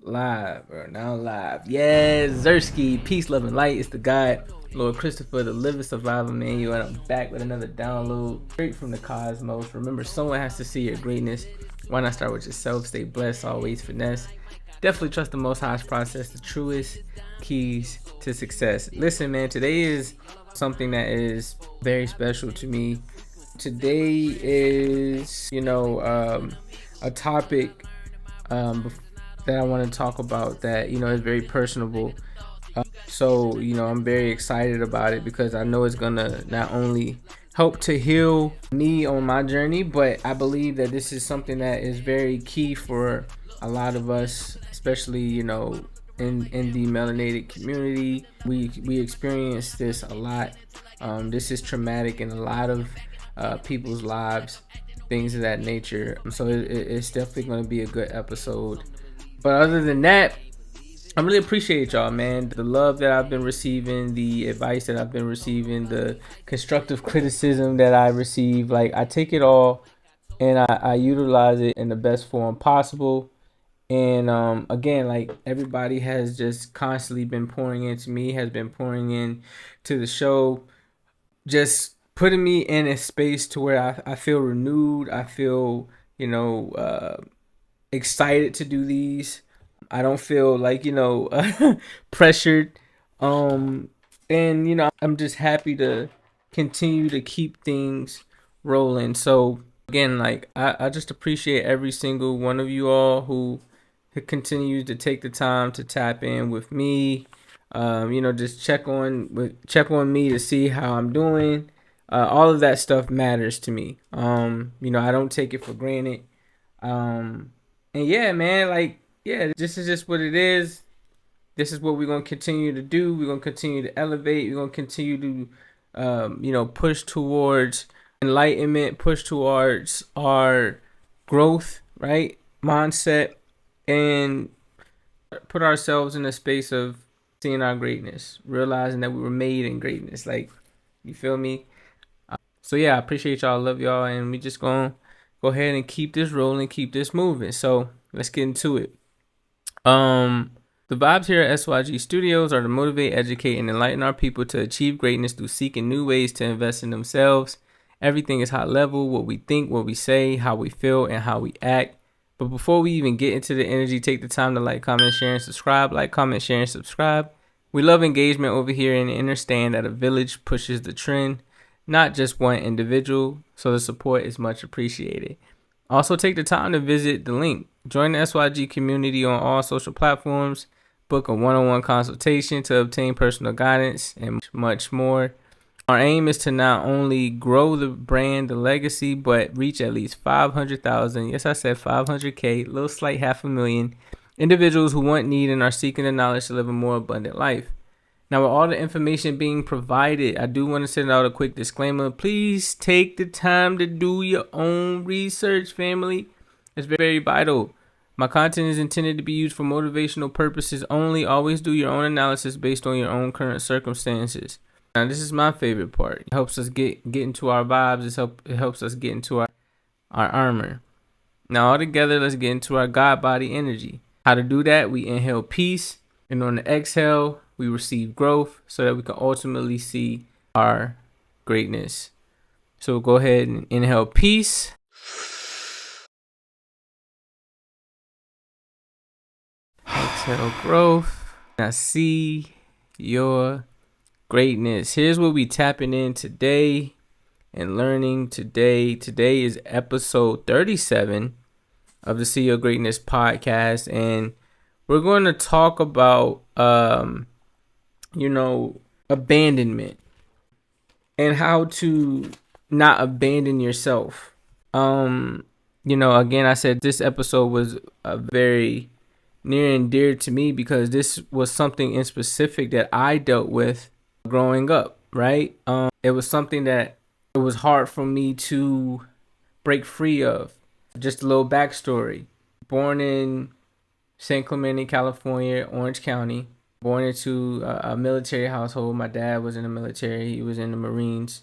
Live, bro. Now live. Yes, Zersky. Peace, love, and light. It's the God, Lord Christopher, the living survivor, man. You and I'm back with another download straight from the cosmos. Remember, someone has to see your greatness. Why not start with yourself? Stay blessed, always finesse. Definitely trust the Most High's process, the truest keys to success. Listen, man, today is something that is very special to me. Today is, a topic um, that I want to talk about that is very personable. So I'm very excited about it because I know it's gonna not only help to heal me on my journey, but I believe that this is something that is very key for a lot of us, especially in the melanated community. We experience this a lot. This is traumatic in a lot of people's lives, things of that nature. So it's definitely going to be a good episode. But other than that, I really appreciate y'all, man. The love that I've been receiving, the advice that I've been receiving, the constructive criticism that I receive. Like, I take it all and I utilize it in the best form possible. And again, like, everybody has just constantly been pouring into me, has been pouring in to the show, just putting me in a space to where I feel renewed. I feel, excited to do these. I don't feel like, pressured. Um and I'm just happy to continue to keep things rolling. So again, like I just appreciate every single one of you all who continues to take the time to tap in with me. Just check on me to see how I'm doing. All of that stuff matters to me. I don't take it for granted. Um, and yeah, man, like, yeah, this is just what it is. This is what we're gonna continue to do. We're gonna continue to elevate. We're gonna continue to, push towards enlightenment, push towards our growth, right? Mindset, and put ourselves in a space of seeing our greatness, realizing that we were made in greatness. Like, you feel me? So yeah, I appreciate y'all, love y'all, and we just gonna go ahead and keep this rolling, keep this moving. So let's get into it. Um, the vibes here at SYG Studios are to motivate, educate, and enlighten our people to achieve greatness through seeking new ways to invest in themselves. Everything is high level: what we think, what we say, how we feel, and how we act. But before we even get into the energy, take the time to like, comment, share, and subscribe. Like, comment, share, and subscribe. We love engagement over here and understand that a village pushes the trend, not just one individual, so the support is much appreciated. Also, take the time to visit the link. Join the SYG community on all social platforms. Book a one-on-one consultation to obtain personal guidance and much more. Our aim is to not only grow the brand, the legacy, but reach at least 500,000. Yes, I said 500K, little slight 500,000 individuals who want, need, and are seeking the knowledge to live a more abundant life. Now, with all the information being provided, I do want to send out a quick disclaimer. Please take the time to do your own research, family. It's very vital. My content is intended to be used for motivational purposes only. Always do your own analysis based on your own current circumstances. Now, this is my favorite part. It helps us get into our vibes. It helps us get into our armor. Now, all together, let's get into our God body energy. How to do that? We inhale peace, and on the exhale, we receive growth so that we can ultimately see our greatness. So go ahead and inhale peace. Exhale growth. Now see your greatness. Here's what we tapping in today and learning today. Today is episode 37 of the See Your Greatness podcast, and we're going to talk about abandonment and how to not abandon yourself. Again, I said this episode was very near and dear to me because this was something in specific that I dealt with growing up, right? It was something that it was hard for me to break free of. Just a little backstory. Born in San Clemente, California, Orange County. Born into a military household. My dad was in the military. He was in the Marines.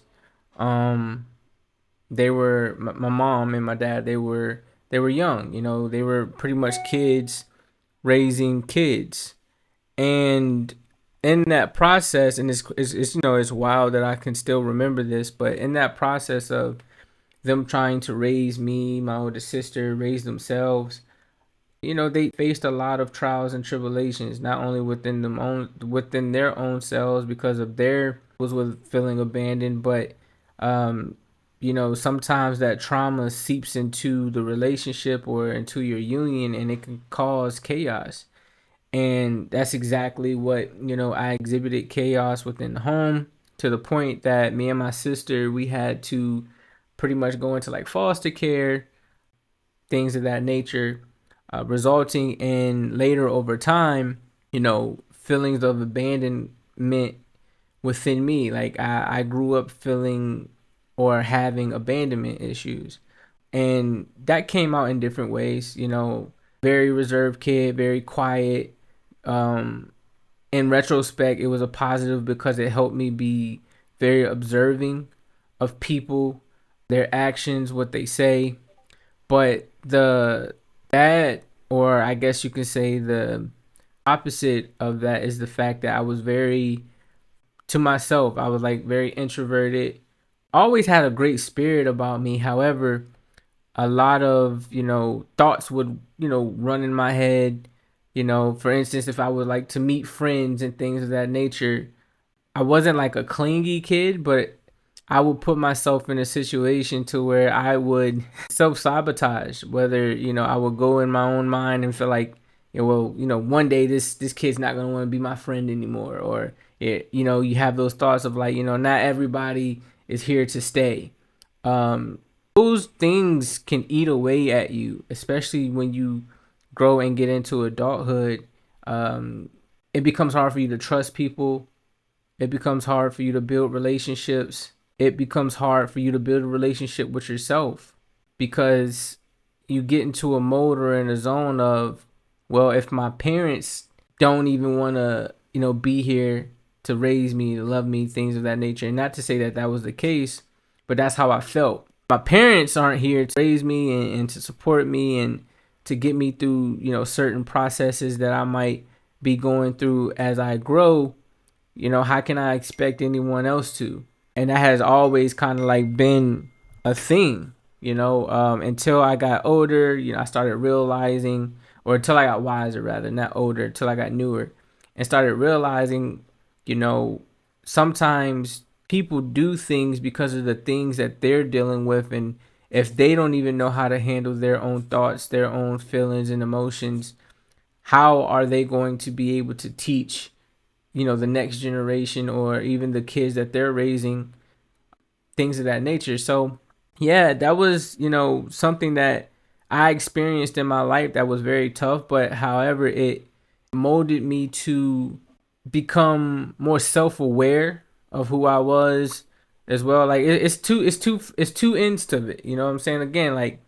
They were my mom and my dad. They were young. They were pretty much kids raising kids. And in that process, and it's it's wild that I can still remember this, but in that process of them trying to raise me, my older sister, raise themselves, they faced a lot of trials and tribulations, not only within their own selves because of their was with feeling abandoned, but um, sometimes that trauma seeps into the relationship or into your union, and it can cause chaos. And that's exactly what, I exhibited chaos within the home, to the point that me and my sister, we had to pretty much go into like foster care, things of that nature, resulting in later over time, feelings of abandonment within me. Like I grew up feeling or having abandonment issues. And that came out in different ways, very reserved kid, very quiet. In retrospect, it was a positive because it helped me be very observing of people, their actions, what they say. But that, or I guess you can say the opposite of that, is the fact that I was very to myself. I was like very introverted. Always had a great spirit about me. However, a lot of thoughts would run in my head. For instance, if I would like to meet friends and things of that nature, I wasn't like a clingy kid, but I would put myself in a situation to where I would self-sabotage. Whether I would go in my own mind and feel like, one day this kid's not gonna want to be my friend anymore, or you have those thoughts of like, not everybody is here to stay. Those things can eat away at you, especially when you grow and get into adulthood. It becomes hard for you to trust people. It becomes hard for you to build relationships. It becomes hard for you to build a relationship with yourself, because you get into a mode or in a zone of, well, if my parents don't even want to, be here to raise me, to love me, things of that nature. And not to say that that was the case, but that's how I felt. My parents aren't here to raise me and to support me and to get me through, certain processes that I might be going through as I grow. How can I expect anyone else to? And that has always kind of like been a thing, until I got older. I started realizing, or until I got wiser, rather, not older, until I got newer, and started realizing, sometimes people do things because of the things that they're dealing with. And if they don't even know how to handle their own thoughts, their own feelings and emotions, how are they going to be able to teach the next generation, or even the kids that they're raising, things of that nature? So yeah, that was something that I experienced in my life that was very tough, but however, it molded me to become more self-aware of who I was as well. Like it's two ends to it, you know what I'm saying? Again, like,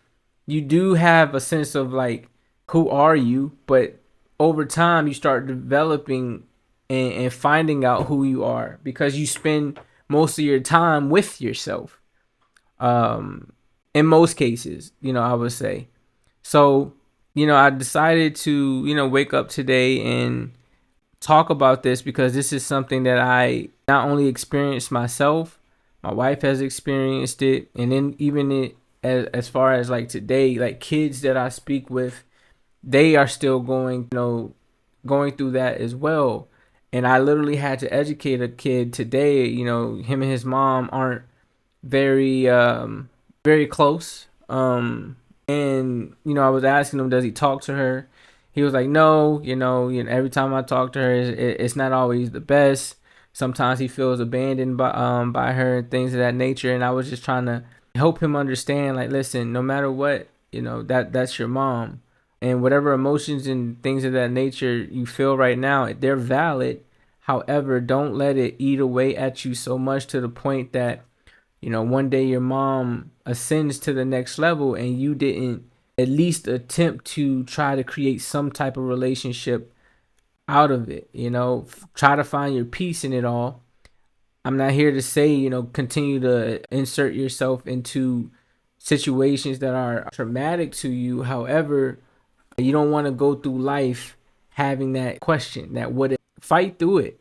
you do have a sense of like, who are you, but over time you start developing and finding out who you are, because you spend most of your time with yourself, um in most cases, I would say. So I decided to wake up today and talk about this, because this is something that I not only experienced myself, my wife has experienced it, and then even as far as like today, like kids that I speak with, they are still going through that as well. And I literally had to educate a kid today. Him and his mom aren't very very close. And I was asking him, does he talk to her? He was like, no. Every time I talk to her, it's not always the best. Sometimes he feels abandoned by her and things of that nature. And I was just trying to help him understand, like, listen, no matter what, that's your mom, and whatever emotions and things of that nature you feel right now, they're valid. However, don't let it eat away at you so much to the point that one day your mom ascends to the next level and you didn't at least attempt to try to create some type of relationship out of it. Try to find your peace in it all. I'm not here to say, continue to insert yourself into situations that are traumatic to you. However, you don't want to go through life having that question, that what if, fight through it,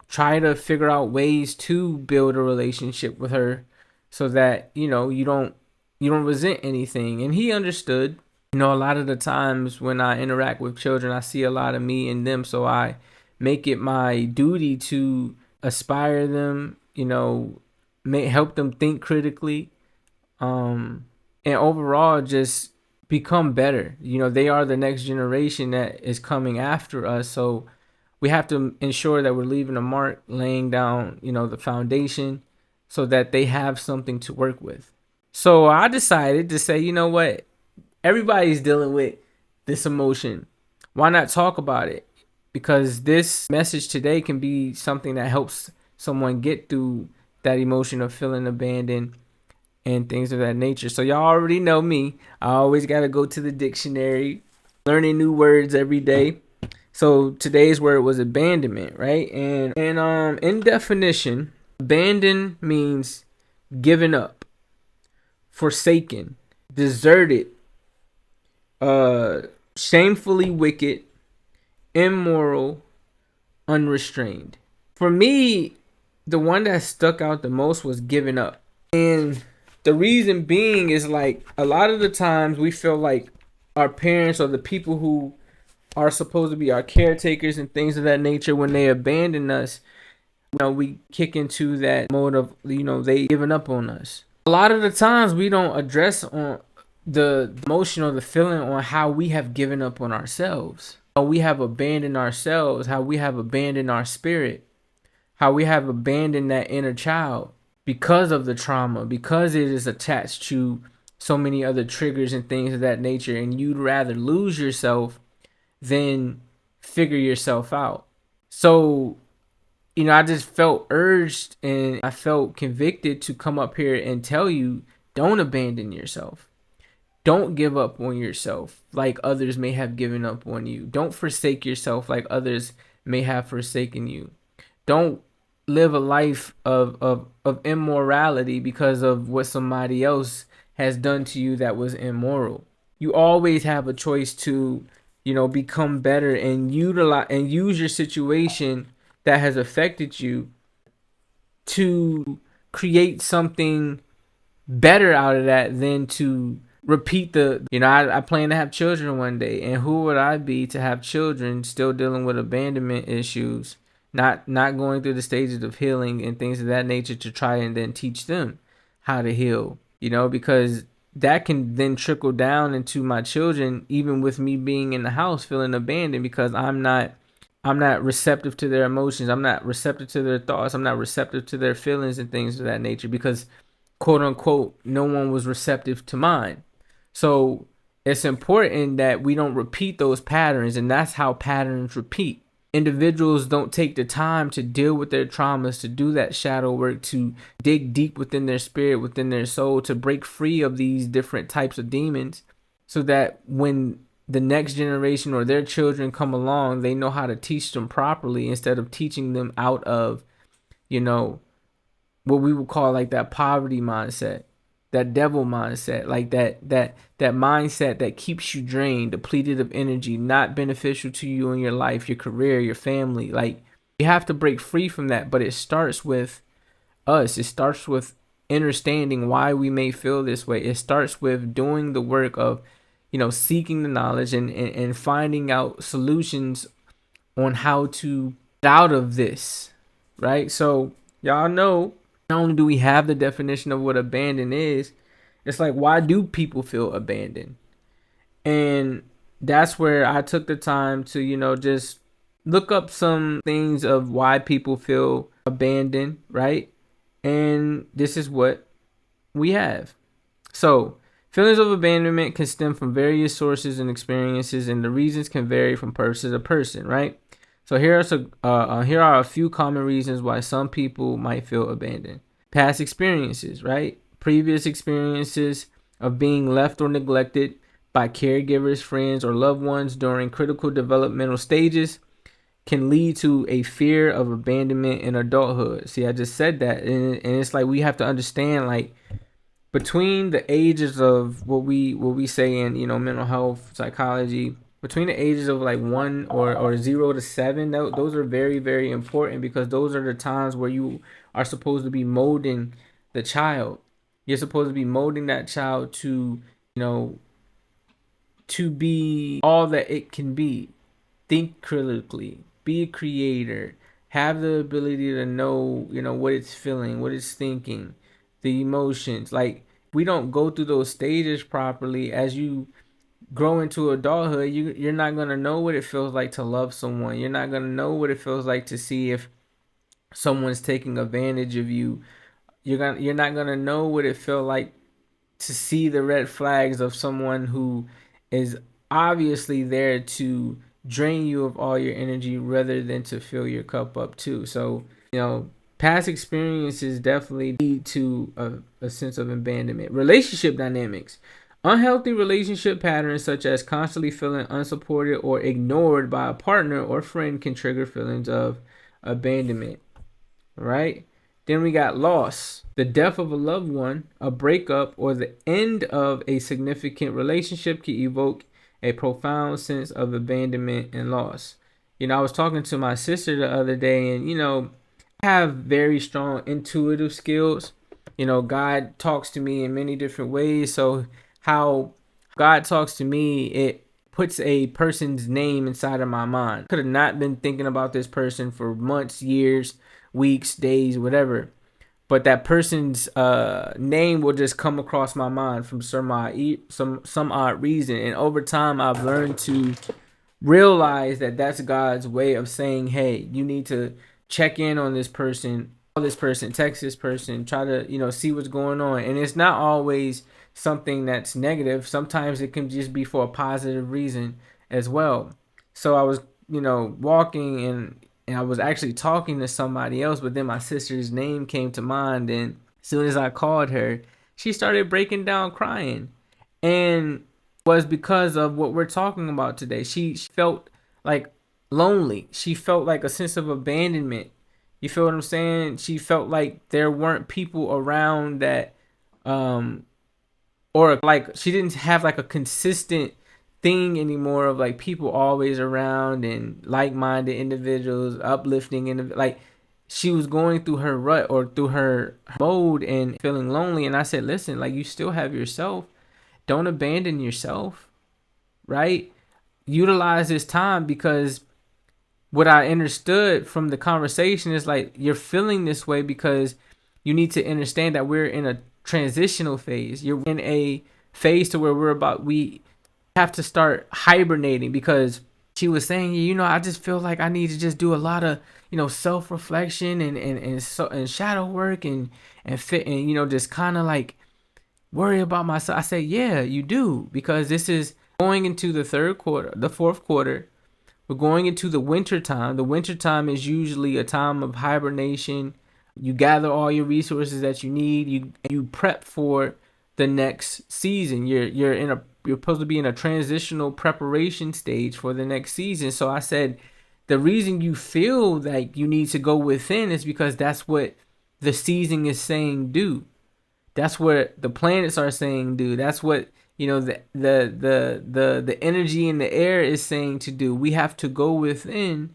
try to figure out ways to build a relationship with her so that, you don't resent anything. And he understood. A lot of the times when I interact with children, I see a lot of me in them, so I make it my duty to aspire them, help them think critically, and overall just become better. They are the next generation that is coming after us, so we have to ensure that we're leaving a mark, laying down, the foundation so that they have something to work with. So I decided to say, you know what? Everybody's dealing with this emotion. Why not talk about it? Because this message today can be something that helps someone get through that emotion of feeling abandoned and things of that nature. So y'all already know me. I always got to go to the dictionary, learning new words every day. So today's word was abandonment, right? And in definition, abandon means given up, forsaken, deserted, shamefully wicked, immoral, unrestrained. For me, the one that stuck out the most was given up. And the reason being is like a lot of the times we feel like our parents or the people who are supposed to be our caretakers and things of that nature, when they abandon us, we kick into that mode of, they giving up on us. A lot of the times we don't address on the emotion or the feeling on how we have given up on ourselves, how we have abandoned ourselves, how we have abandoned our spirit, how we have abandoned that inner child because of the trauma, because it is attached to so many other triggers and things of that nature, and you'd rather lose yourself than figure yourself out. So, I just felt urged and I felt convicted to come up here and tell you, don't abandon yourself. Don't give up on yourself like others may have given up on you. Don't forsake yourself like others may have forsaken you. Don't live a life of immorality because of what somebody else has done to you that was immoral. You always have a choice to, become better and utilize and use your situation that has affected you to create something better out of that than to repeat I plan to have children one day, and who would I be to have children still dealing with abandonment issues, not going through the stages of healing and things of that nature to try and then teach them how to heal, because that can then trickle down into my children, even with me being in the house feeling abandoned because I'm not receptive to their emotions. I'm not receptive to their thoughts. I'm not receptive to their feelings and things of that nature because, quote unquote, no one was receptive to mine. So it's important that we don't repeat those patterns, and that's how patterns repeat. Individuals don't take the time to deal with their traumas, to do that shadow work, to dig deep within their spirit, within their soul, to break free of these different types of demons so that when the next generation or their children come along, they know how to teach them properly instead of teaching them out of, what we would call like that poverty mindset, that devil mindset, like that mindset that keeps you drained, depleted of energy, not beneficial to you in your life, your career, your family. Like, you have to break free from that, but it starts with us. It starts with understanding why we may feel this way. It starts with doing the work of, seeking the knowledge and finding out solutions on how to get out of this, right? So y'all know, not only do we have the definition of what abandon is, it's like, why do people feel abandoned? And that's where I took the time to, just look up some things of why people feel abandoned, right? And this is what we have. So, feelings of abandonment can stem from various sources and experiences, and the reasons can vary from person to person, right? So here are a few common reasons why some people might feel abandoned. Past experiences, right? Previous experiences of being left or neglected by caregivers, friends, or loved ones during critical developmental stages can lead to a fear of abandonment in adulthood. See, I just said that, and it's like we have to understand, like, between the ages of what we say in mental health psychology, between the ages of like 1 or 0 to 7. Those are very, very important, because those are the times where you are supposed to be molding the child. You're supposed to be molding that child to, you know, to be all that it can be. Think critically, be a creator, have the ability to know, what it's feeling, what it's thinking, the emotions. Like, we don't go through those stages properly, as you grow into adulthood, you're not gonna know what it feels like to love someone. You're not gonna know what it feels like to see if someone's taking advantage of you. You're not gonna know what it feels like to see the red flags of someone who is obviously there to drain you of all your energy rather than to fill your cup up too. So, past experiences definitely lead to a sense of abandonment. Relationship dynamics. Unhealthy relationship patterns, such as constantly feeling unsupported or ignored by a partner or friend, can trigger feelings of abandonment, right? Then we got loss. The death of a loved one, a breakup, or the end of a significant relationship can evoke a profound sense of abandonment and loss. I was talking to my sister the other day, and, I have very strong intuitive skills. God talks to me in many different ways. So, how God talks to me, it puts a person's name inside of my mind. Could have not been thinking about this person for months, years, weeks, days, whatever. But that person's name will just come across my mind from some odd reason. And over time, I've learned to realize that that's God's way of saying, hey, you need to check in on this person, call this person, text this person, try to, see what's going on. And it's not always something that's negative. Sometimes it can just be for a positive reason as well. So I was, walking, and I was actually talking to somebody else, but then my sister's name came to mind. And as soon as I called her, she started breaking down crying. And was because of what we're talking about today. She felt like lonely. She felt like a sense of abandonment. You feel what I'm saying? She felt like there weren't people around that, or like she didn't have like a consistent thing anymore of like people always around and like-minded individuals, uplifting, and like she was going through her rut or through her mode and feeling lonely. And I said, listen, like, you still have yourself. Don't abandon yourself, right? Utilize this time, because what I understood from the conversation is like, you're feeling this way because you need to understand that we're in a transitional phase. You're in a phase to where we have to start hibernating, because she was saying, I just feel like I need to just do a lot of, self-reflection and shadow work and fit, and, just kind of like worry about myself. I say, yeah, you do, because this is going into the third quarter, the fourth quarter. We're going into the winter time. The winter time is usually a time of hibernation. You gather all your resources that you need. You prep for the next season. You're supposed to be in a transitional preparation stage for the next season. So I said, the reason you feel like you need to go within is because that's what the season is saying do. That's what the planets are saying do. That's what, the energy in the air is saying to do. We have to go within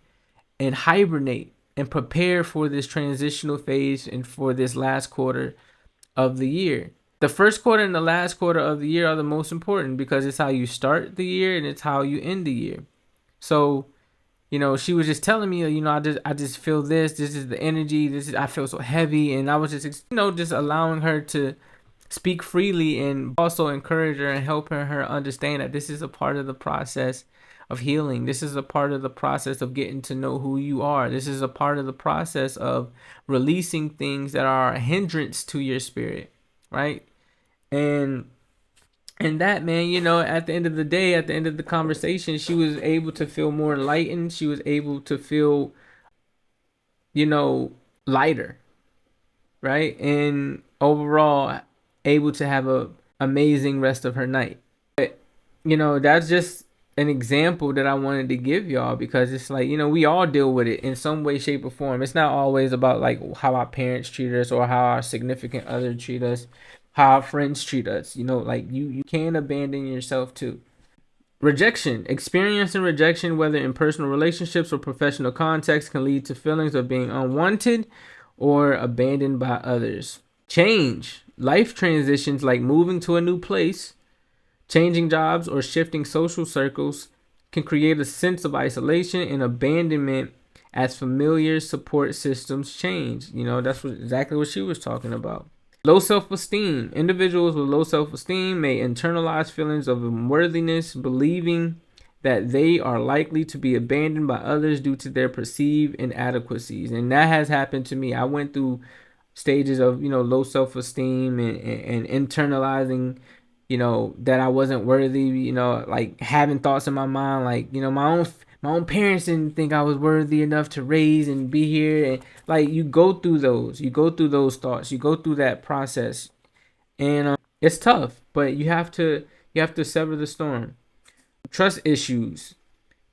and hibernate and prepare for this transitional phase and for this last quarter of the year. The first quarter and the last quarter of the year are the most important, because it's how you start the year and it's how you end the year. So, she was just telling me, I just feel this is the energy. I feel so heavy. And I was just, just allowing her to speak freely, and also encourage her and helping her understand that this is a part of the process of healing. This is a part of the process of getting to know who you are. This is a part of the process of releasing things that are a hindrance to your spirit, right? And that, man, at the end of the day, at the end of the conversation, she was able to feel more enlightened. She was able to feel, lighter, right? And overall, able to have a amazing rest of her night. But, that's just an example that I wanted to give y'all, because it's like, we all deal with it in some way, shape, or form. It's not always about like how our parents treat us or how our significant other treat us, how our friends treat us. Like you can abandon yourself too. Rejection. Experiencing rejection, whether in personal relationships or professional contexts, can lead to feelings of being unwanted or abandoned by others. Change. Life transitions like moving to a new place, changing jobs, or shifting social circles can create a sense of isolation and abandonment as familiar support systems change. That's exactly what she was talking about. Low self-esteem. Individuals with low self-esteem may internalize feelings of unworthiness, believing that they are likely to be abandoned by others due to their perceived inadequacies. And that has happened to me. I went through stages of, low self-esteem and internalizing, that I wasn't worthy, like having thoughts in my mind, like, my own parents didn't think I was worthy enough to raise and be here. And like, you go through those thoughts, you go through that process, and it's tough, but you have to sever the storm. Trust issues.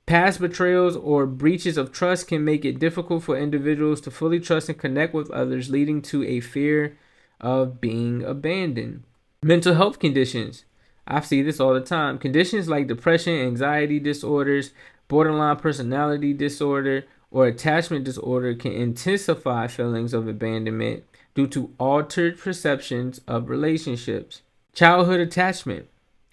Past betrayals or breaches of trust can make it difficult for individuals to fully trust and connect with others, leading to a fear of being abandoned. Mental health conditions. I see this all the time. Conditions like depression, anxiety disorders, borderline personality disorder, or attachment disorder can intensify feelings of abandonment due to altered perceptions of relationships. Childhood attachment.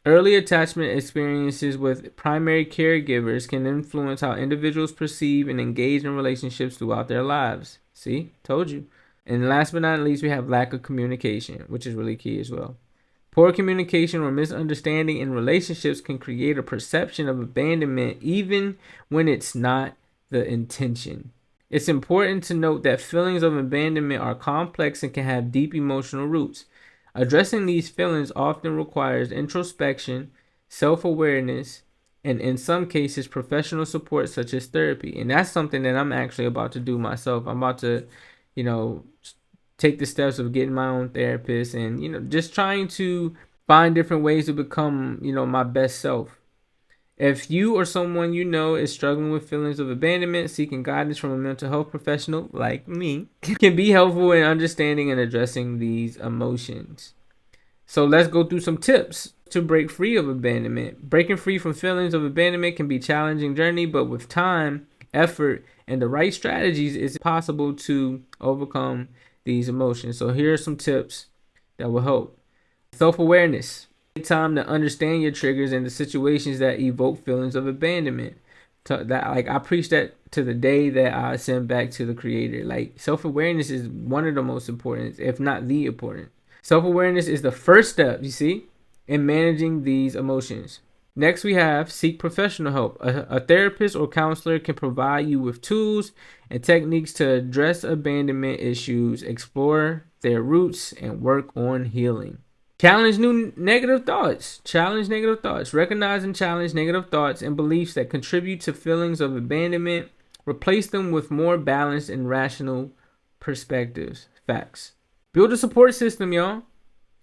Early attachment experiences with primary caregivers can influence how individuals perceive and engage in relationships throughout their lives. See, told you. And last but not least, we have lack of communication, which is really key as well. Poor communication or misunderstanding in relationships can create a perception of abandonment even when it's not the intention. It's important to note that feelings of abandonment are complex and can have deep emotional roots. Addressing these feelings often requires introspection, self-awareness, and in some cases, professional support such as therapy. And that's something that I'm actually about to do myself. I'm about to, you know, take the steps of getting my own therapist and, just trying to find different ways to become, my best self. If you or someone you know is struggling with feelings of abandonment, seeking guidance from a mental health professional like me can be helpful in understanding and addressing these emotions. So let's go through some tips to break free of abandonment. Breaking free from feelings of abandonment can be a challenging journey, but with time, effort, and the right strategies, it's possible to overcome these emotions. So here are some tips that will help. Self-awareness. Take time to understand your triggers and the situations that evoke feelings of abandonment. I preach that to the day that I send back to the Creator. Like, self-awareness is one of the most important, if not the important. Self-awareness is the first step, you see, in managing these emotions. Next, we have seek professional help. A therapist or counselor can provide you with tools and techniques to address abandonment issues, explore their roots, and work on healing. Challenge negative thoughts. Challenge negative thoughts. Recognize and challenge negative thoughts and beliefs that contribute to feelings of abandonment. Replace them with more balanced and rational perspectives. Facts. Build a support system, y'all.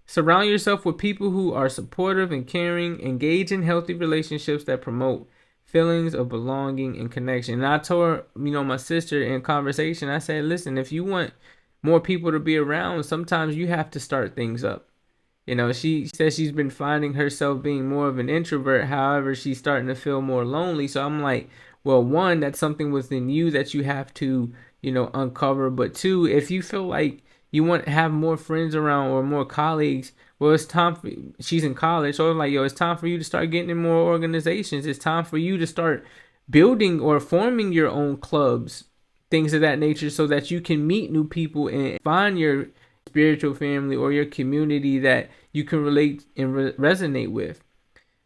Surround yourself with people who are supportive and caring. Engage in healthy relationships that promote feelings of belonging and connection. And I told my sister in conversation, I said, listen, if you want more people to be around, sometimes you have to start things up. She says she's been finding herself being more of an introvert. However, she's starting to feel more lonely. So I'm like, well, one, that's something within you that you have to, uncover. But two, if you feel like you want to have more friends around or more colleagues, well, it's time for, she's in college. So I'm like, it's time for you to start getting in more organizations. It's time for you to start building or forming your own clubs, things of that nature, so that you can meet new people and find your spiritual family or your community that you can relate and resonate with.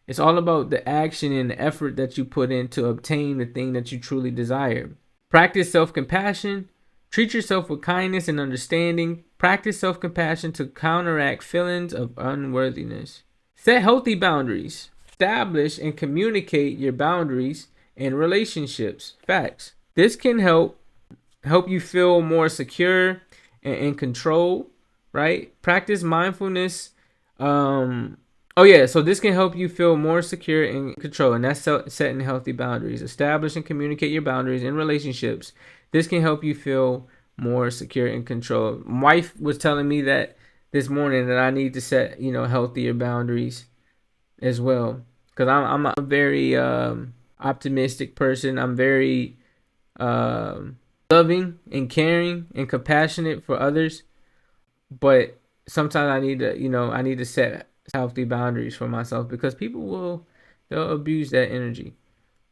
It's all about the action and the effort that you put in to obtain the thing that you truly desire. Practice self-compassion. Treat yourself with kindness and understanding. Practice self-compassion to counteract feelings of unworthiness. Set healthy boundaries. Establish and communicate your boundaries in relationships. Facts. This can help you feel more secure and in control, right? Practice mindfulness. So this can help you feel more secure and in control, and that's setting healthy boundaries. Establish and communicate your boundaries in relationships. This can help you feel more secure and control. My wife was telling me that this morning that I need to set, healthier boundaries as well. because I'm a very optimistic person. I'm very loving and caring and compassionate for others, but sometimes I need to set healthy boundaries for myself because they'll abuse that energy.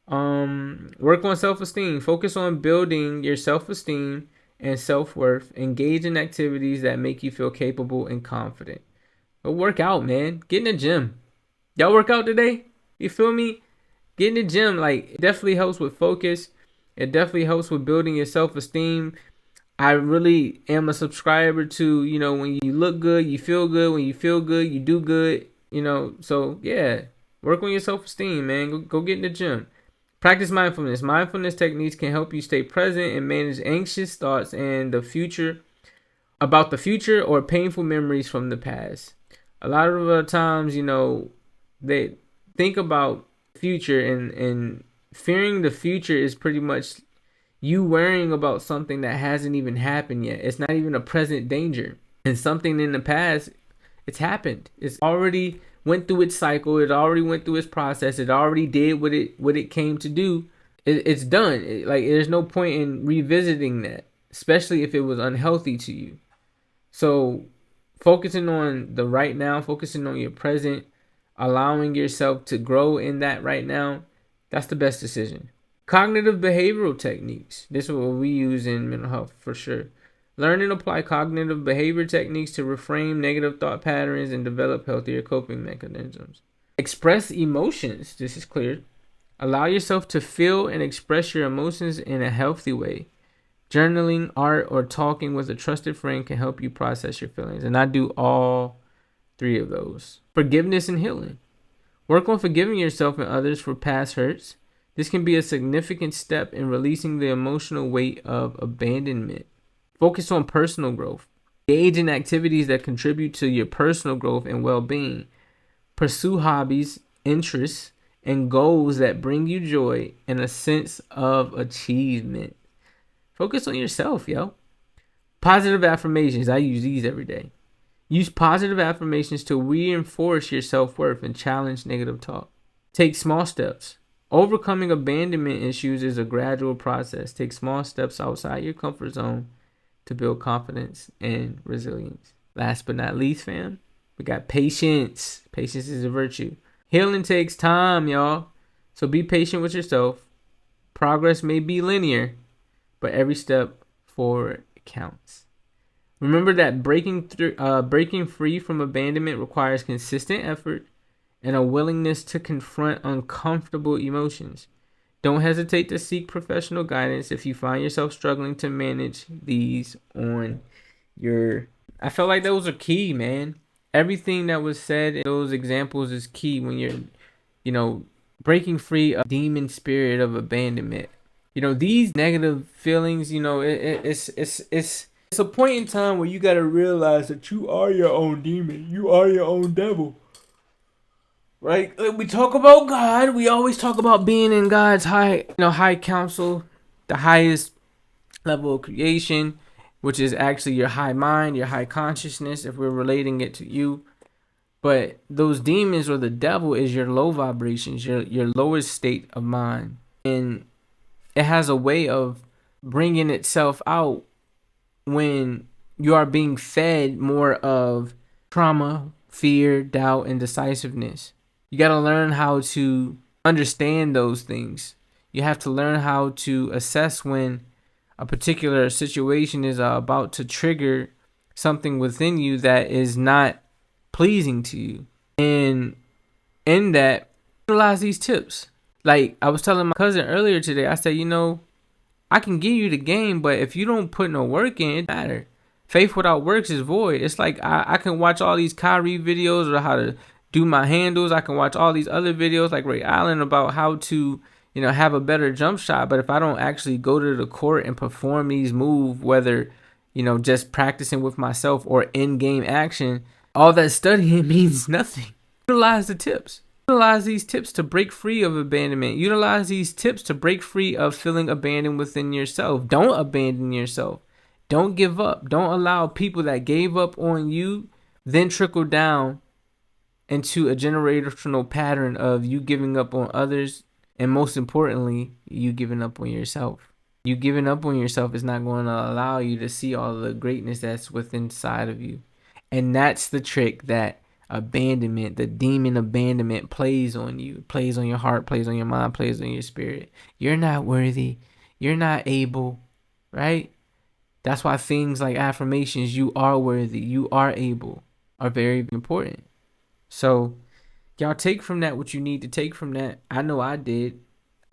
Work on self-esteem. Focus on building your self-esteem and self-worth. Engage in activities that make you feel capable and confident. Go work out, man. Get in the gym. Y'all work out today? You feel me? Get in the gym. Like, it definitely helps with focus. It definitely helps with building your self-esteem. I really am a subscriber to, when you look good, you feel good. When you feel good, you do good. So yeah, work on your self-esteem, man. Go get in the gym. Practice mindfulness. Mindfulness techniques can help you stay present and manage anxious thoughts and about the future or painful memories from the past. A lot of times, they think about future and fearing the future is pretty much you worrying about something that hasn't even happened yet. It's not even a present danger. And something in the past, it's happened. It's already went through its cycle. It already went through its process. It already did what it came to do. It's done. There's no point in revisiting that, especially if it was unhealthy to you. So focusing on the right now, focusing on your present, allowing yourself to grow in that right now, that's the best decision. Cognitive behavioral techniques. This is what we use in mental health for sure. Learn and apply cognitive behavior techniques to reframe negative thought patterns and develop healthier coping mechanisms. Express emotions. This is clear. Allow yourself to feel and express your emotions in a healthy way. Journaling, art, or talking with a trusted friend can help you process your feelings. And I do all three of those. Forgiveness and healing. Work on forgiving yourself and others for past hurts. This can be a significant step in releasing the emotional weight of abandonment. Focus on personal growth. Engage in activities that contribute to your personal growth and well-being. Pursue hobbies, interests, and goals that bring you joy and a sense of achievement. Focus on yourself, yo. Positive affirmations. I use these every day. Use positive affirmations to reinforce your self-worth and challenge negative talk. Take small steps. Overcoming abandonment issues is a gradual process. Take small steps outside your comfort zone to build confidence and resilience. Last but not least, fam, we got patience. Patience is a virtue. Healing takes time, y'all. So be patient with yourself. Progress may be linear, but every step forward counts. Remember that breaking free from abandonment requires consistent effort and a willingness to confront uncomfortable emotions. Don't hesitate to seek professional guidance if you find yourself struggling to manage these on your... I felt like those are key, man. Everything that was said in those examples is key when you're, breaking free of demon spirit of abandonment. These negative feelings, it's a point in time where you got to realize that you are your own demon. You are your own devil. Right? We talk about God. We always talk about being in God's high council, the highest level of creation, which is actually your high mind, your high consciousness, if we're relating it to you. But those demons or the devil is your low vibrations, your lowest state of mind. And it has a way of bringing itself out when you are being fed more of trauma, fear, doubt, and decisiveness. You got to learn how to understand those things. You have to learn how to assess when a particular situation is about to trigger something within you that is not pleasing to you. And in that, utilize these tips. Like I was telling my cousin earlier today, I said, I can give you the game, but if you don't put no work in, it doesn't matter. Faith without works is void. It's like I can watch all these Kyrie videos or how to do my handles. I can watch all these other videos like Ray Allen about how to, have a better jump shot. But if I don't actually go to the court and perform these moves, whether, just practicing with myself or in-game action, all that studying means nothing. Utilize the tips. Utilize these tips to break free of abandonment. Utilize these tips to break free of feeling abandoned within yourself. Don't abandon yourself. Don't give up. Don't allow people that gave up on you then trickle down into a generational pattern of you giving up on others, and most importantly, you giving up on yourself. You giving up on yourself is not going to allow you to see all the greatness that's within inside of you. And that's the trick that abandonment, the demon abandonment, plays on you, plays on your heart, plays on your mind, plays on your spirit. You're not worthy. You're not able, right? That's why things like affirmations, you are worthy, you are able, are very important. So y'all take from that what you need to take from that. I know I did.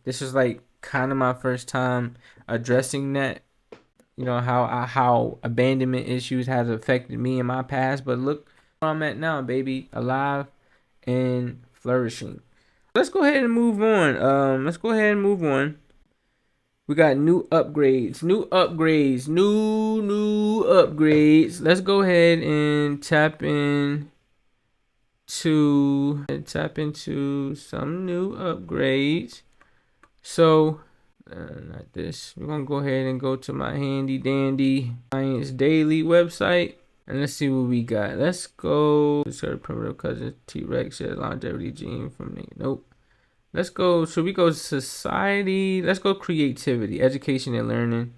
This was like kind of my first time addressing that. You know, how abandonment issues has affected me in my past. But look where I'm at now, baby. Alive and flourishing. Let's go ahead and move on. We got new upgrades. New upgrades. Let's go ahead and tap into some new upgrades. So, not this. We're going to go ahead and go to my handy dandy Science Daily website. And let's see what we got. Let's go. Insert primitive cousin T-Rex shared longevity gene from the... Nope. Let's go. Should we go society? Let's go creativity, education and learning.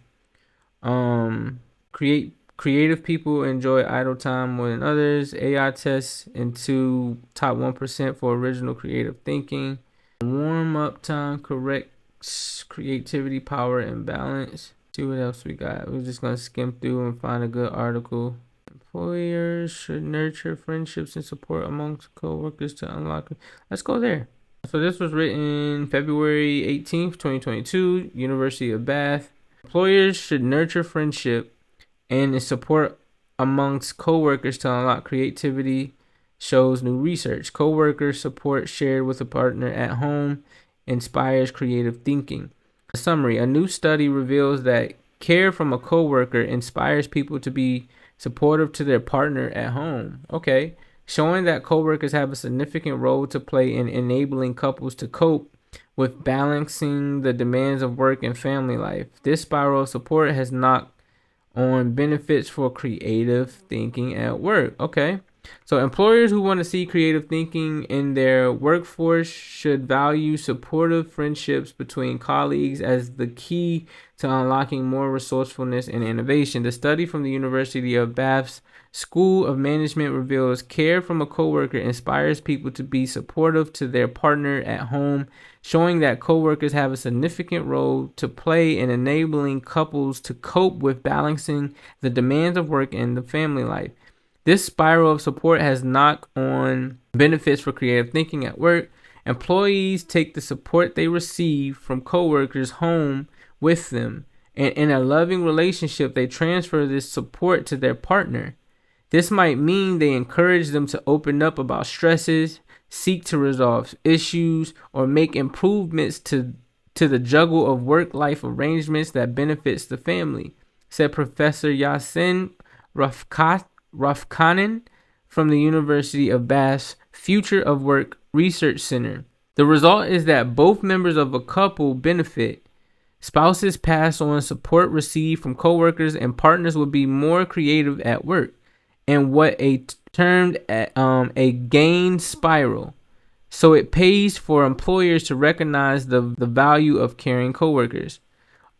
Creative people enjoy idle time more than others. AI tests into top 1% for original creative thinking. Warm up time corrects creativity, power, and balance. See what else we got. We're just gonna skim through and find a good article. Employers should nurture friendships and support amongst co-workers to unlock. Let's go there. So this was written February 18th, 2022, University of Bath. Employers should nurture friendship and support amongst co-workers to unlock creativity, shows new research. Co-worker support shared with a partner at home inspires creative thinking. A summary, a new study reveals that care from a co-worker inspires people to be supportive to their partner at home. Okay. Showing that co-workers have a significant role to play in enabling couples to cope with balancing the demands of work and family life. This spiral of support has knocked on benefits for creative thinking at work. Okay. So employers who want to see creative thinking in their workforce should value supportive friendships between colleagues as the key to unlocking more resourcefulness and innovation. The study from the University of Bath's School of Management reveals care from a coworker inspires people to be supportive to their partner at home, showing that coworkers have a significant role to play in enabling couples to cope with balancing the demands of work and the family life. This spiral of support has knock-on benefits for creative thinking at work. Employees take the support they receive from coworkers home with them, and in a loving relationship, they transfer this support to their partner. This might mean they encourage them to open up about stresses, seek to resolve issues, or make improvements to the juggle of work-life arrangements that benefits the family, said Professor Yasin Rafkanen from the University of Bath's Future of Work Research Center. The result is that both members of a couple benefit. Spouses pass on support received from coworkers, and partners will be more creative at work, and what termed a gain spiral. So it pays for employers to recognize the value of caring coworkers.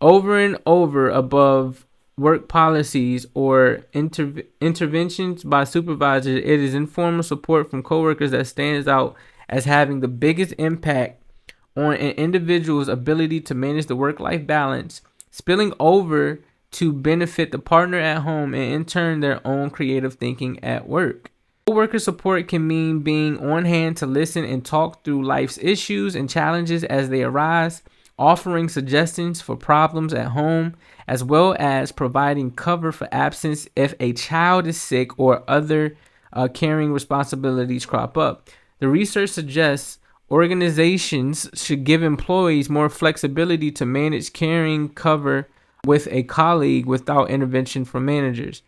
Over and over above work policies or interventions by supervisors, it is informal support from coworkers that stands out as having the biggest impact on an individual's ability to manage the work-life balance, spilling over to benefit the partner at home and in turn their own creative thinking at work. Coworker support can mean being on hand to listen and talk through life's issues and challenges as they arise, offering suggestions for problems at home, as well as providing cover for absence if a child is sick or other caring responsibilities crop up. The research suggests organizations should give employees more flexibility to manage caring cover with a colleague without intervention from managers.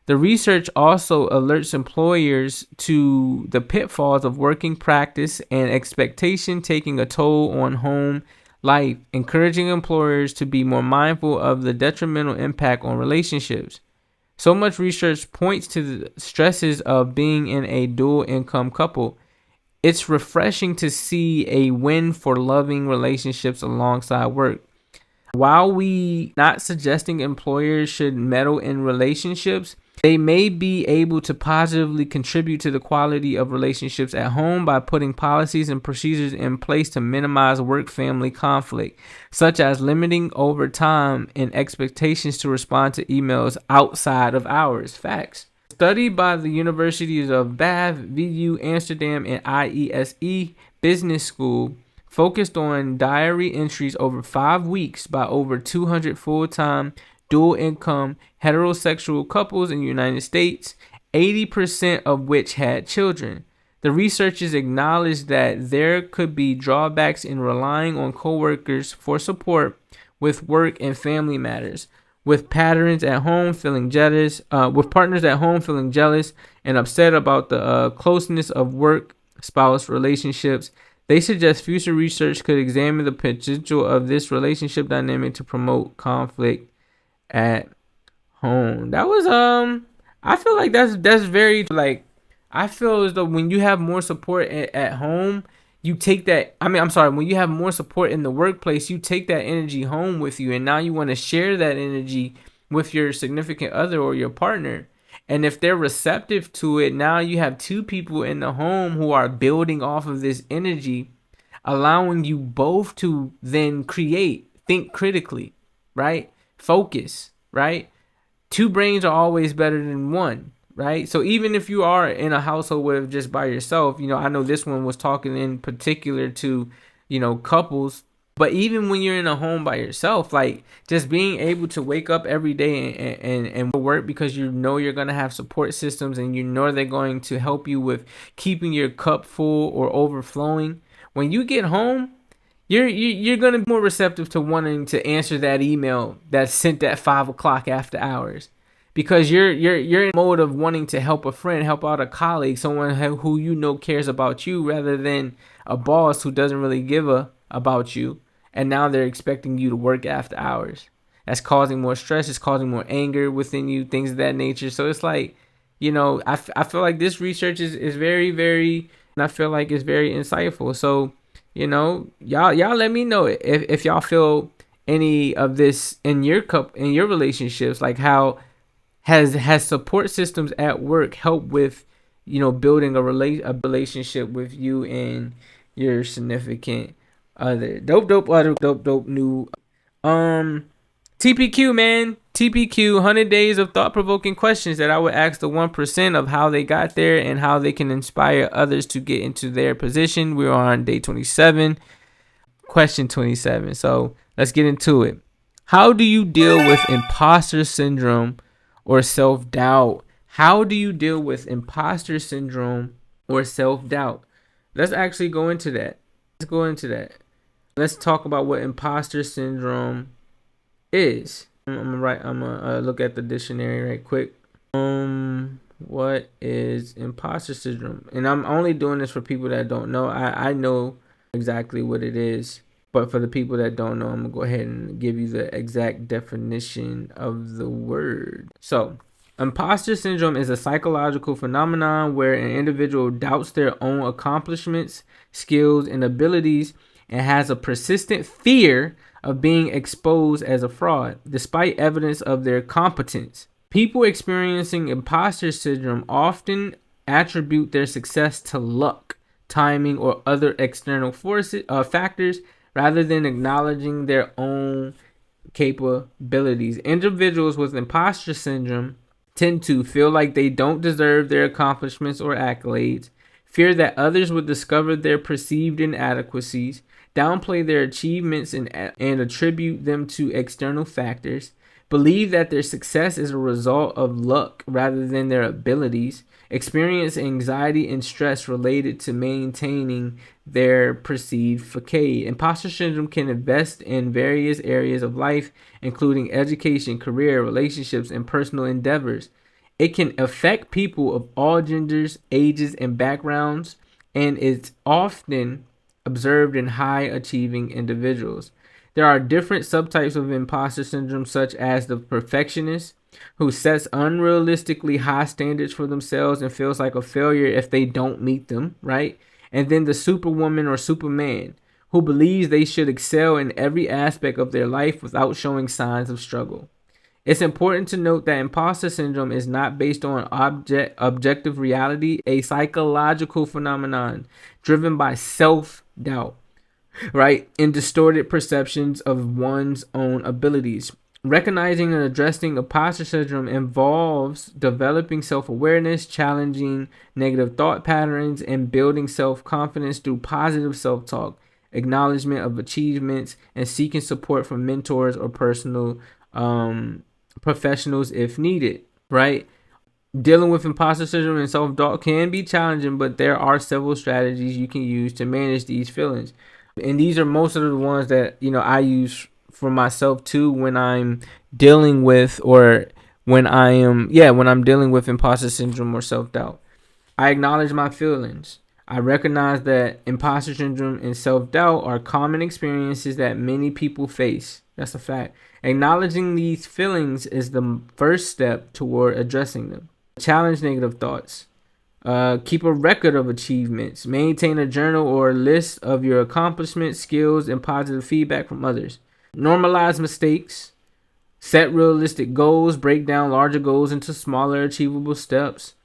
The research also alerts employers to the pitfalls of working practice and expectation taking a toll on home life, encouraging employers to be more mindful of the detrimental impact on relationships. So much research points to the stresses of being in a dual income couple. It's refreshing to see a win for loving relationships alongside work. While we not suggesting employers should meddle in relationships, they may be able to positively contribute to the quality of relationships at home by putting policies and procedures in place to minimize work-family conflict, such as limiting overtime and expectations to respond to emails outside of hours. Facts. Study by the universities of Bath, VU, Amsterdam, and IESE Business School focused on diary entries over 5 weeks by over 200 full-time dual income heterosexual couples in the United States, 80% of which had children. The researchers acknowledged that there could be drawbacks in relying on coworkers for support with work and family matters, with partners at home feeling jealous and upset about the closeness of work spouse relationships. They suggest future research could examine the potential of this relationship dynamic to promote conflict at home. That was I feel like that's very, like, I feel as though when you have more support at home, you take that, when you have more support in the workplace, you take that energy home with you, and now you want to share that energy with your significant other or your partner. And if they're receptive to it, now you have two people in the home who are building off of this energy, allowing you both to then think critically, right? Focus, right? Two brains are always better than one, right? So even if you are in a household with just by yourself, I know this one was talking in particular to, couples. But even when you're in a home by yourself, like, just being able to wake up every day and work, because you're going to have support systems, and they're going to help you with keeping your cup full or overflowing. When you get home, you're going to be more receptive to wanting to answer that email that's sent at 5 o'clock after hours, because you're in mode of wanting to help a friend, help out a colleague, someone who cares about you, rather than a boss who doesn't really give about you, and now they're expecting you to work after hours. That's causing more stress. It's causing more anger within you, things of that nature. So it's like, I feel like this research is very, very, and I feel like it's very insightful. So, y'all let me know if y'all feel any of this in your relationships, like how has support systems at work helped with, building a relationship with you and your significant other. Dope new TPQ, man. TPQ, 100 days of thought-provoking questions that I would ask the 1% of how they got there and how they can inspire others to get into their position. We're on day 27, question 27. So let's get into it. How do you deal with imposter syndrome or self-doubt? How do you deal with imposter syndrome or self-doubt? Let's actually go into that. Let's talk about what imposter syndrome is. I'm gonna look at the dictionary right quick. What is imposter syndrome? And I'm only doing this for people that don't know. I know exactly what it is, but for the people that don't know, I'm gonna go ahead and give you the exact definition of the word. So, imposter syndrome is a psychological phenomenon where an individual doubts their own accomplishments, skills, and abilities, and has a persistent fear of being exposed as a fraud, despite evidence of their competence. People experiencing imposter syndrome often attribute their success to luck, timing, or other external factors, rather than acknowledging their own capabilities. Individuals with imposter syndrome tend to feel like they don't deserve their accomplishments or accolades, fear that others would discover their perceived inadequacies, downplay their achievements and attribute them to external factors, believe that their success is a result of luck rather than their abilities, experience anxiety and stress related to maintaining their perceived facade. Imposter syndrome can invest in various areas of life, including education, career, relationships, and personal endeavors. It can affect people of all genders, ages, and backgrounds, and it's often observed in high-achieving individuals. There are different subtypes of imposter syndrome, such as the perfectionist, who sets unrealistically high standards for themselves and feels like a failure if they don't meet them, right? And then the superwoman or superman, who believes they should excel in every aspect of their life without showing signs of struggle. It's important to note that imposter syndrome is not based on objective reality, a psychological phenomenon driven by self-doubt, right? And distorted perceptions of one's own abilities. Recognizing and addressing imposter syndrome involves developing self-awareness, challenging negative thought patterns, and building self-confidence through positive self-talk, acknowledgement of achievements, and seeking support from mentors or personal professionals if needed, right? Dealing with imposter syndrome and self-doubt can be challenging, but there are several strategies you can use to manage these feelings. And these are most of the ones that, I use for myself too when I'm dealing with, or when I'm dealing with imposter syndrome or self-doubt. I acknowledge my feelings. I recognize that imposter syndrome and self-doubt are common experiences that many people face. That's a fact. Acknowledging these feelings is the first step toward addressing them. Challenge negative thoughts. Keep a record of achievements. Maintain a journal or a list of your accomplishments, skills, and positive feedback from others. Normalize mistakes. Set realistic goals. Break down larger goals into smaller, achievable steps.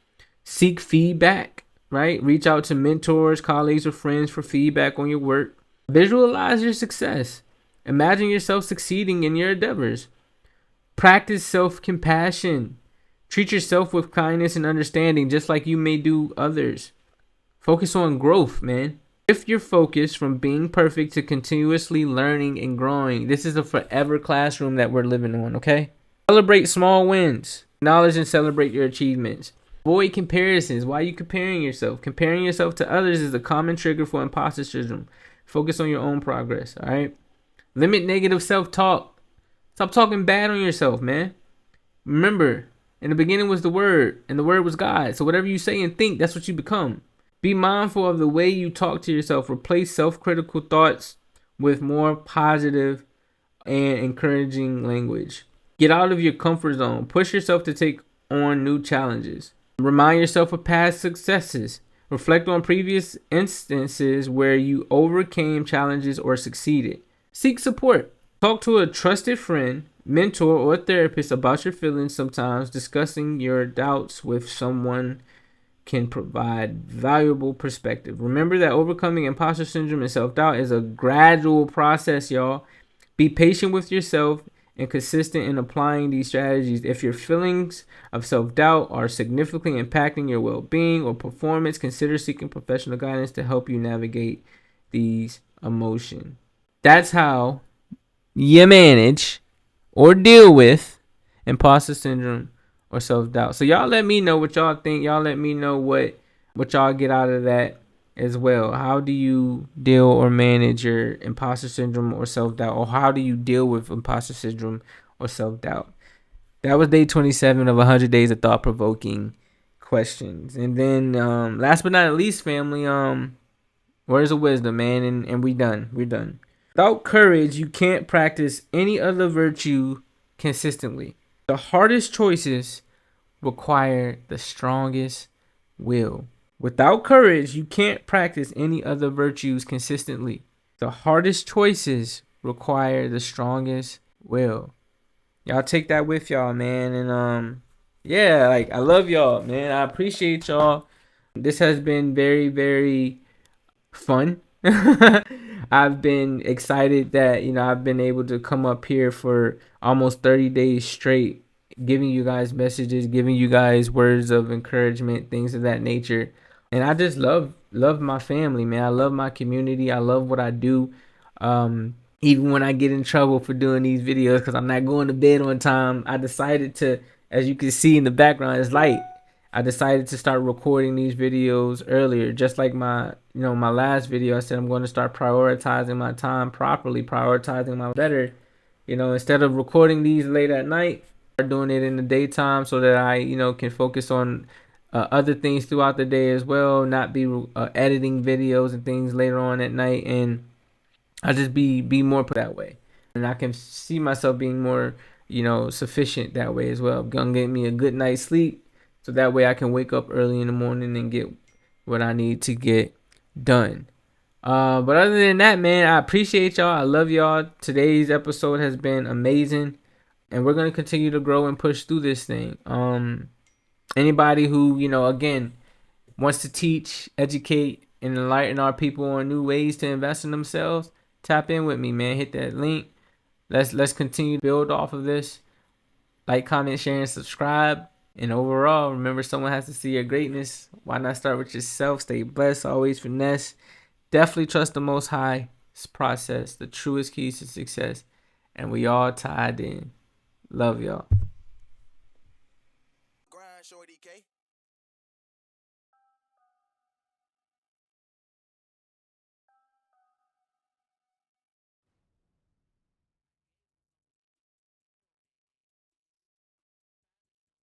Seek feedback, right? Reach out to mentors, colleagues, or friends for feedback on your work. Visualize your success. Imagine yourself succeeding in your endeavors. Practice self-compassion. Treat yourself with kindness and understanding, just like you may do others. Focus on growth, man. Shift your focus from being perfect to continuously learning and growing. This is a forever classroom that we're living on, okay? Celebrate small wins. Acknowledge and celebrate your achievements. Avoid comparisons. Why are you comparing yourself? Comparing yourself to others is a common trigger for imposter syndrome. Focus on your own progress, all right? Limit negative self-talk. Stop talking bad on yourself, man. Remember, in the beginning was the Word, and the Word was God. So whatever you say and think, that's what you become. Be mindful of the way you talk to yourself. Replace self-critical thoughts with more positive and encouraging language. Get out of your comfort zone. Push yourself to take on new challenges. Remind yourself of past successes. Reflect on previous instances where you overcame challenges or succeeded. Seek support. Talk to a trusted friend, mentor, or therapist about your feelings. Sometimes discussing your doubts with someone can provide valuable perspective. Remember that overcoming imposter syndrome and self-doubt is a gradual process, y'all. Be patient with yourself and consistent in applying these strategies. If your feelings of self-doubt are significantly impacting your well-being or performance, consider seeking professional guidance to help you navigate these emotions. That's how you manage or deal with imposter syndrome or self-doubt. So y'all let me know what y'all think. Y'all let me know what y'all get out of that as well. How do you deal or manage your imposter syndrome or self-doubt? Or how do you deal with imposter syndrome or self-doubt? That was day 27 of 100 days of thought-provoking questions. And then last but not least, family, words of wisdom, man. And we're done. Without courage, you can't practice any other virtue consistently. The hardest choices require the strongest will. Without courage, you can't practice any other virtues consistently. The hardest choices require the strongest will. Y'all take that with y'all, man. And I love y'all, man. I appreciate y'all. This has been very, very fun. I've been excited that I've been able to come up here for almost 30 days straight, giving you guys messages, giving you guys words of encouragement, things of that nature. And I just love my family, man. I love my community. I love what I do. Even when I get in trouble for doing these videos because I'm not going to bed on time, I decided to, as you can see in the background, it's light. I decided to start recording these videos earlier, just like my last video. I said I'm going to start prioritizing my time properly, prioritizing my better. Instead of recording these late at night, start doing it in the daytime so that I, can focus on other things throughout the day as well, not be editing videos and things later on at night, and I just be more that way. And I can see myself being more, sufficient that way as well. Gonna get me a good night's sleep, so that way I can wake up early in the morning and get what I need to get done. But other than that, man, I appreciate y'all. I love y'all. Today's episode has been amazing, and we're gonna continue to grow and push through this thing. Anybody who, again, wants to teach, educate, and enlighten our people on new ways to invest in themselves, tap in with me, man. Hit that link. Let's continue to build off of this. Like, comment, share, and subscribe. And overall, remember, someone has to see your greatness. Why not start with yourself? Stay blessed, always finesse. Definitely trust the Most High process, the truest keys to success. And we all tied in. Love y'all.